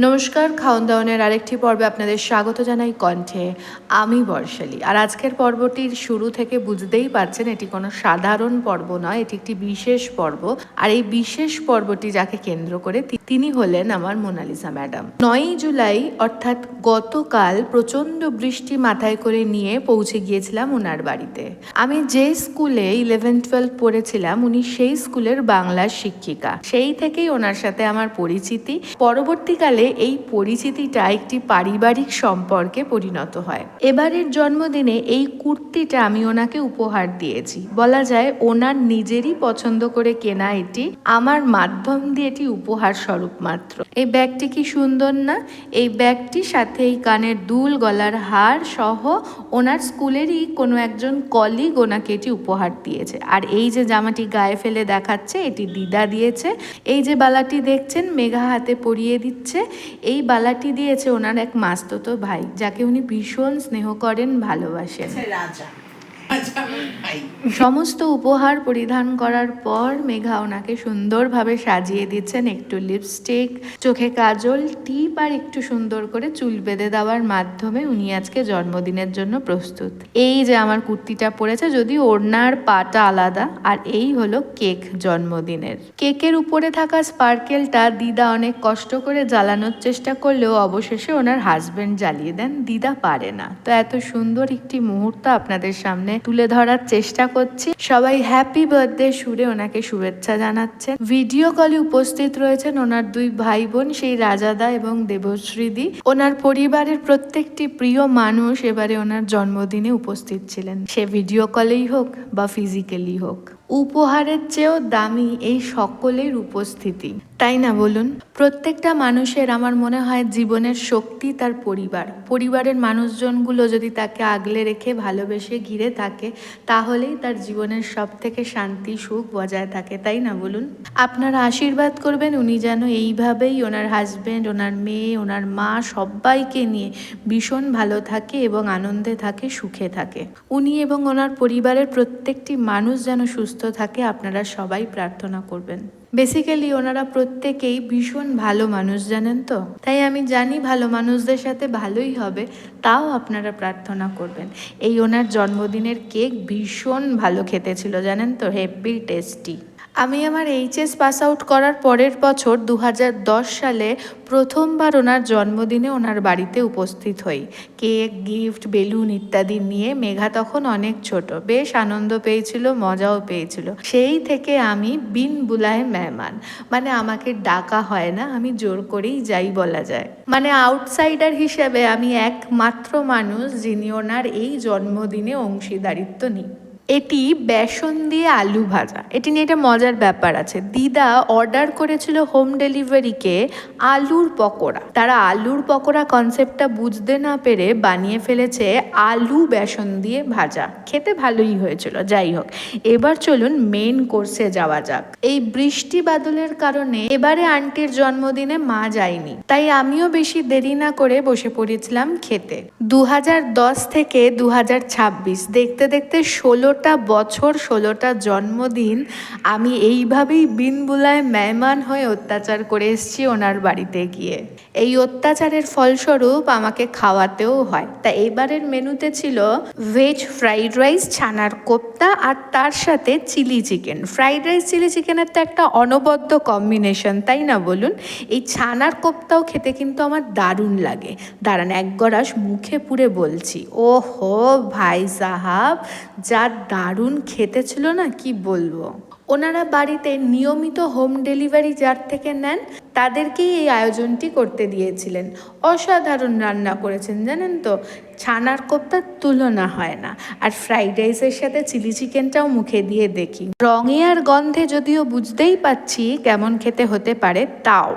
নমস্কার, খাওন দাওনের আরেকটি পর্বে আপনাদের স্বাগত জানাই কণ্ঠে আমি বর্ষালী। আর আজকের পর্বটির শুরু থেকে বুঝতেই পারছেন এটি কোনো সাধারণ পর্ব নয়, এটি একটি বিশেষ পর্ব। আর এই বিশেষ পর্বটি যাকে কেন্দ্র করে তিনি হলেন আমার মোনালিসা ম্যাডাম। 9ই জুলাই অর্থাৎ গতকাল প্রচণ্ড বৃষ্টি মাথায় করে নিয়ে পৌঁছে গিয়েছিলাম ওনার বাড়িতে। আমি যে স্কুলে 11-12 পড়েছিলাম উনি সেই স্কুলের বাংলার শিক্ষিকা, সেই থেকেই ওনার সাথে আমার পরিচিতি। পরবর্তীকালে এই পরিচিতিটা একটি পারিবারিক সম্পর্কে পরিণত হয়। এবারের জন্মদিনে এই কুর্তিটা আমি ওনাকে উপহার দিয়েছি, বলা যায় ওনার নিজেরই পছন্দ করে কেনা, এটি আমার মাধ্যম দিয়ে এটি উপহার স্বরূপ মাত্র। এই ব্যাগটি কি সুন্দর না? এই ব্যাগটির সাথে এই কানের দুল, গলার হার সহ ওনার স্কুলেরই কোনো একজন কলিগ ওনাকে এটি উপহার দিয়েছে। আর এই যে জামাটি গায়ে ফেলে দেখাচ্ছে এটি দিদা দিয়েছে। এই যে বালাটি দেখছেন মেঘা হাতে পরিয়ে দিচ্ছে, এই বালাটি দিয়েছে ওনার এক মাস্তুতো ভাই, যাকে উনি ভীষণ স্নেহ করেন, ভালোবাসেন। রাজা সমস্ত উপহার পরিধান করার পর মেঘা ওনাকে সুন্দরভাবে সাজিয়ে দিচ্ছেন। একটু লিপস্টিক, চোখে কাজল, টিপ আর একটু সুন্দর করে চুল বেঁধে দেওয়ার মাধ্যমে উনি আজকে জন্মদিনের জন্য প্রস্তুত। এই যে আমার কুর্তিটা পরেছে, যদিও ওড়নার পাটা আলাদা। আর এই হলো কেক জন্মদিনের। কেকের উপরে থাকা স্পার্কেলটা দিদা অনেক কষ্ট করে জ্বালানোর চেষ্টা করলেও অবশেষে ওনার হাজবেন্ড জ্বালিয়ে দেন, দিদা পারে না। তো এত সুন্দর একটি মুহূর্ত আপনাদের সামনে তুলে ধরার চেষ্টা করছি। সবাই হ্যাপি বার্থডে সুরে ওনাকে শুভেচ্ছা জানাচ্ছেন। ভিডিও কলে উপস্থিত রয়েছেন ওনার দুই ভাই বোন, সেই রাজাদা এবং দেবশ্রীদি। ওনার পরিবারের প্রত্যেকটি প্রিয় মানুষ এবারে ওনার জন্মদিনে উপস্থিত ছিলেন, সে ভিডিও কলেই হোক বা ফিজিক্যালি হোক। উপহারের চেয়েও দামি এই সকলের উপস্থিতি, তাই না বলুন? প্রত্যেকটা মানুষের আমার মনে হয় জীবনের শক্তি তার পরিবার। পরিবারের মানুষজনগুলো যদি তাকে আগলে রেখে ভালোবেসে ঘিরে থাকে, তাহলেই তার জীবনের সব থেকে শান্তি সুখ বজায় থাকে, তাই না বলুন? আপনারা আশীর্বাদ করবেন উনি যেন এইভাবেই ওনার হাজবেন্ড, ওনার মেয়ে, ওনার মা সবাইকে নিয়ে ভীষণ ভালো থাকে এবং আনন্দে থাকে, সুখে থাকে। উনি এবং ওনার পরিবারের প্রত্যেকটি মানুষ যেন সুস্থ থাকে, আপনারা সবাই প্রার্থনা করবেন। বেসিক্যালি ওনারা প্রত্যেকেই ভীষণ ভালো মানুষ, জানেন তো? তাই আমি জানি ভালো মানুষদের সাথে ভালোই হবে, তাও আপনারা প্রার্থনা করবেন। এই ওনার জন্মদিনের কেক ভীষণ ভালো খেতে ছিল, জানেন তো, হেভি টেস্টি। আমি আমার এইচএস পাস আউট করার পরের বছর 2010 সালে প্রথমবার ওনার জন্মদিনে ওনার বাড়িতে উপস্থিত হই। কেক, গিফট, বেলুন ইত্যাদি নিয়ে। মেঘা তখন অনেক ছোট, বেশ আনন্দ পেয়েছিল, মজাও পেয়েছিল। সেই থেকে আমি বিন বুলায়ে মেহমান, মানে আমাকে ডাকা হয় না, আমি জোর করেই যাই বলা যায়। মানে আউটসাইডার হিসেবে আমি একমাত্র মানুষ যিনি ওনার এই জন্মদিনে অংশীদারিত্ব নিই। এটি বেসন দিয়ে আলু ভাজা। এটি নিয়ে একটা মজার ব্যাপার আছে। দিদা অর্ডার করেছিল হোম ডেলিভারিকে আলুর পকোড়া। তারা আলুর পকোড়া কনসেপ্টটা বুঝতে না পেরে বানিয়ে ফেলেছে আলু বেসন দিয়ে ভাজা। খেতে ভালোই হয়েছিল, যাই হোক। এবার চলুন মেন কোর্সে যাওয়া যাক। এই বৃষ্টি বাদলের কারণে এবারে আন্টির জন্মদিনে মা যায়নি, তাই আমিও বেশি দেরি না করে বসে পড়েছিলাম খেতে। 2010 থেকে 2026 দেখতে দেখতে 16টা বছর, 16টা জন্মদিন আমি এইভাবেই বিন বুলায় মেহমান হয়ে অত্যাচার করে এসেছি ওনার বাড়িতে গিয়ে। এই অত্যাচারের ফলস্বরূপ আমাকে খাওয়াতেও হয়। তা এবারের মেনুতে ছিল ভেজ ফ্রাইড রাইস, ছানার কোপ্তা আর তার সাথে chilli chicken. Fried rice chilli চিকেনের তো একটা অনবদ্য কম্বিনেশন, তাই না বলুন? এই ছানার কোপ্তাও খেতে কিন্তু আমার দারুণ লাগে। দাঁড়ান এক গড়াস মুখে পুরে বলছি। ওহো ভাই সাহাব, যা দারুণ খেতে ছিল না, কি বলবো। ওনারা বাড়িতে নিয়মিত হোম ডেলিভারি যার থেকে নেন তাদেরকেই এই আয়োজনটি করতে দিয়েছিলেন। অসাধারণ রান্না করেছেন, জানেন তো। ছানার কোপ্তার তুলনা হয় না। আর ফ্রাইড রাইসের সাথে চিলি চিকেনটাও মুখে দিয়ে দেখি। রঙে আর গন্ধে যদিও বুঝতেই পাচ্ছি কেমন খেতে হতে পারে, তাও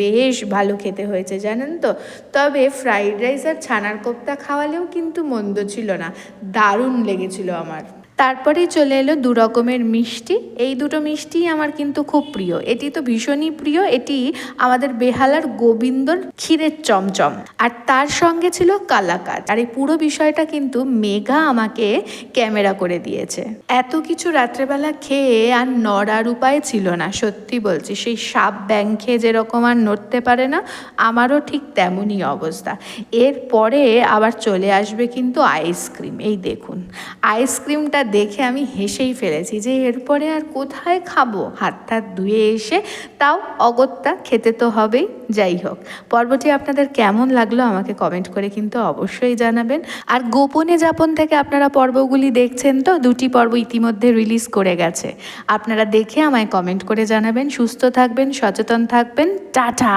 বেশ ভালো খেতে হয়েছে, জানেন তো। তবে ফ্রাইড রাইস আর ছানার কোপ্তা খাওয়ালেও কিন্তু মন্দ ছিল না, দারুণ লেগেছিল আমার। তারপরেই চলে এলো দু রকমের মিষ্টি। এই দুটো মিষ্টি আমার কিন্তু খুব প্রিয়, এটি তো ভীষণই প্রিয়। এটি আমাদের বেহালার গোবিন্দর ক্ষীরের চমচম, আর তার সঙ্গে ছিল কালাকাঁদ। আর এই পুরো বিষয়টা কিন্তু মেঘা আমাকে ক্যামেরা করে দিয়েছে। এত কিছু রাত্রেবেলা খেয়ে আর নড়ার উপায় ছিল না, সত্যি বলছি। সেই সাপ ব্যাং খেয়ে যেরকম আর নড়তে পারে না, আমারও ঠিক তেমনই অবস্থা। এরপরে আবার চলে আসবে কিন্তু আইসক্রিম। এই দেখুন, আইসক্রিমটা দেখে আমি হেসেই ফেলেছি যে এরপরে আর কোথায় খাবো, হাত টাত ধুয়ে এসে, তাও অগত্যা খেতে তো হবেই। যাই হোক, পর্বটি আপনাদের কেমন লাগলো আমাকে কমেন্ট করে কিন্তু অবশ্যই জানাবেন। আর গোপনে যাপন থেকে আপনারা পর্বগুলি দেখছেন তো, 2টি পর্ব ইতিমধ্যে রিলিজ করে গেছে। আপনারা দেখে আমায় কমেন্ট করে জানাবেন। সুস্থ থাকবেন, সচেতন থাকবেন, টাটা।